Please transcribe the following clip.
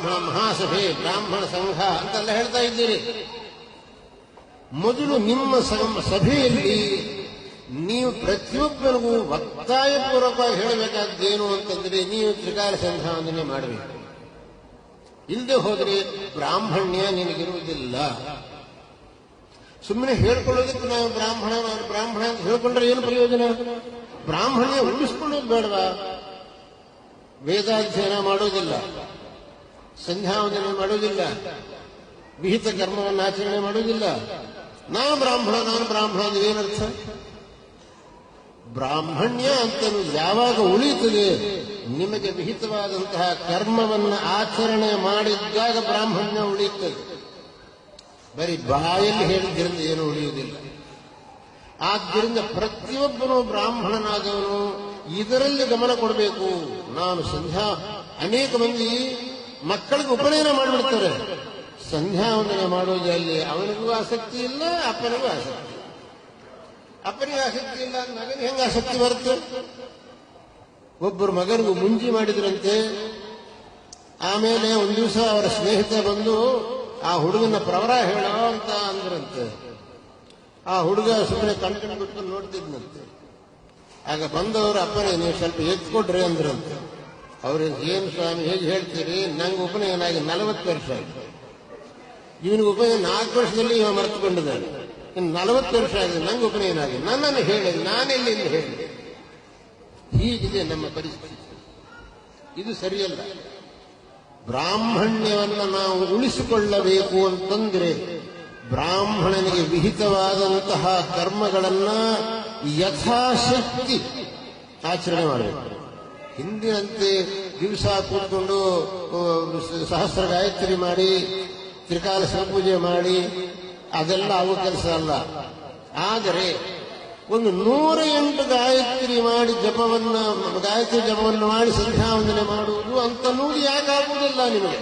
ಬ್ರಾಹ್ಮಣ ಮಹಾಸಭೆ, ಬ್ರಾಹ್ಮಣ ಸಂಘ ಅಂತೆಲ್ಲ ಹೇಳ್ತಾ ಇದ್ದೀರಿ. ಮೊದಲು ನಿಮ್ಮ ಸಭೆಯಲ್ಲಿ ನೀವು ಪ್ರತಿಯೊಬ್ಬರಿಗೂ ಒತ್ತಾಯಪೂರ್ವಕವಾಗಿ ಹೇಳಬೇಕಾದ್ದೇನು ಅಂತಂದ್ರೆ ನೀವು ತ್ರಿಕಾಲ ಸಂಧ್ಯಾವಂದನೆ ಮಾಡಬೇಕು. ಇಲ್ಲದೆ ಹೋದರೆ ಬ್ರಾಹ್ಮಣ್ಯ ನಿನಗಿರುವುದಿಲ್ಲ. ಸುಮ್ಮನೆ ಹೇಳ್ಕೊಳ್ಳೋದಕ್ಕೆ ನಾವು ಬ್ರಾಹ್ಮಣ ಅಂತ ಹೇಳ್ಕೊಂಡ್ರೆ ಏನು ಪ್ರಯೋಜನ? ಬ್ರಾಹ್ಮಣ್ಯ ಉಳಿಸ್ಕೊಳ್ಳೋದು ಬೇಡವಾ? ವೇದಾಧ್ಯಯನ ಮಾಡೋದಿಲ್ಲ, ಸಂಧ್ಯಾವಂದನೆ ಮಾಡೋದಿಲ್ಲ, ವಿಹಿತ ಕರ್ಮವನ್ನು ಆಚರಣೆ ಮಾಡೋದಿಲ್ಲ. ನಾನು ಬ್ರಾಹ್ಮಣ ಅಂದ್ರೆ ಏನರ್ಥ? ಬ್ರಾಹ್ಮಣ್ಯ ಅಂತ ಯಾವಾಗ ಉಳಿಯುತ್ತದೆ? ನಿಮಗೆ ವಿಹಿತವಾದಂತಹ ಕರ್ಮವನ್ನು ಆಚರಣೆ ಮಾಡಿದ್ದಾಗ ಬ್ರಾಹ್ಮಣ್ಯ ಉಳಿಯುತ್ತದೆ. ಬರೀ ಬಾಯಲ್ಲಿ ಹೇಳಿದ್ರಿಂದ ಏನು ಉಳಿಯುವುದಿಲ್ಲ. ಆದ್ದರಿಂದ ಪ್ರತಿಯೊಬ್ಬನು ಬ್ರಾಹ್ಮಣನಾದವನು ಇದರಲ್ಲಿ ಗಮನ ಕೊಡಬೇಕು. ನಾನು ಅನೇಕ ಮಂದಿ ಮಕ್ಕಳಿಗೆ ಉಪನಯನ ಮಾಡಿಬಿಡ್ತಾರೆ, ಸಂಧ್ಯಾವಂದನೆ ಮಾಡೋದ್ರಲ್ಲಿ ಅವನಿಗೂ ಆಸಕ್ತಿ ಇಲ್ಲ, ಅಪ್ಪನಿಗೂ ಆಸಕ್ತಿ. ಅಪ್ಪನಿಗೆ ಆಸಕ್ತಿ ಇಲ್ಲ, ಮಗನಿಗೆ ಹೆಂಗೆ ಆಸಕ್ತಿ ಬರುತ್ತೆ? ಒಬ್ಬರು ಮಗನಿಗೂ ಮುಂಜಿ ಮಾಡಿದ್ರಂತೆ. ಆಮೇಲೆ ಒಂದು ದಿವಸ ಅವರ ಸ್ನೇಹಿತ ಬಂದು ಆ ಹುಡುಗನ ಪ್ರವರ ಹೇಳೋ ಅಂತ ಅಂದ್ರಂತೆ. ಆ ಹುಡುಗ ಸುಮ್ಮನೆ ಕಣ್ಕಂಡು ಬಿಟ್ಕೊಂಡು ನೋಡ್ತಿದ್ನಂತೆ. ಆಗ ಬಂದವರು ಅಪ್ಪನೇ ನೀವು ಸ್ವಲ್ಪ ಎತ್ಕೊಡ್ರಿ ಅಂದ್ರಂತೆ. ಅವ್ರಿಗೆ ಏನು ಸ್ವಾಮಿ ಹೇಗೆ ಹೇಳ್ತೀರಿ? ನಂಗೆ ಉಪನಯನ ಆಗಿ 40 ವರ್ಷ ಆಗಿದೆ, ಇವನಿಗೆ ಉಪನಯನ 4 ವರ್ಷದಲ್ಲಿ ಇವ ಮರೆತುಕೊಂಡಿದ್ದಾನೆ, ಇನ್ನು 40 ವರ್ಷ ಆಗಿದೆ, ನಂಗೆ ಉಪನಯನ ಆಗಿದೆ, ನನ್ನನ್ನು ಹೇಳಿ ನಾನೆಲ್ಲಿಂದ ಹೇಳಿ? ಹೀಗಿದೆ ನಮ್ಮ ಪರಿಸ್ಥಿತಿ. ಇದು ಸರಿಯಲ್ಲ. ಬ್ರಾಹ್ಮಣ್ಯವನ್ನು ನಾವು ಉಳಿಸಿಕೊಳ್ಳಬೇಕು ಅಂತಂದ್ರೆ ಬ್ರಾಹ್ಮಣನಿಗೆ ವಿಹಿತವಾದಂತಹ ಕರ್ಮಗಳನ್ನ ಯಥಾಶಕ್ತಿ ಆಚರಣೆ ಮಾಡಬೇಕು. ಹಿಂದಿನಂತೆ ದಿವಸ ಕೂತ್ಕೊಂಡು ಸಹಸ್ರ ಗಾಯತ್ರಿ ಮಾಡಿ, ತ್ರಿಕಾಲ ಸಂಪೂಜೆ ಮಾಡಿ ಅದೆಲ್ಲ ಆಗುವ ಕೆಲಸ ಅಲ್ಲ. ಆದರೆ ಒಂದು 108 ಗಾಯತ್ರಿ ಮಾಡಿ ಗಾಯತ್ರಿ ಜಪವನ್ನು ಮಾಡಿ ಸಂಧ್ಯಾವಂದನೆ ಮಾಡುವುದು ಅಂತ ನೋಡಿ ಯಾಕಾಗುವುದಿಲ್ಲ ನಿಮಗೆ?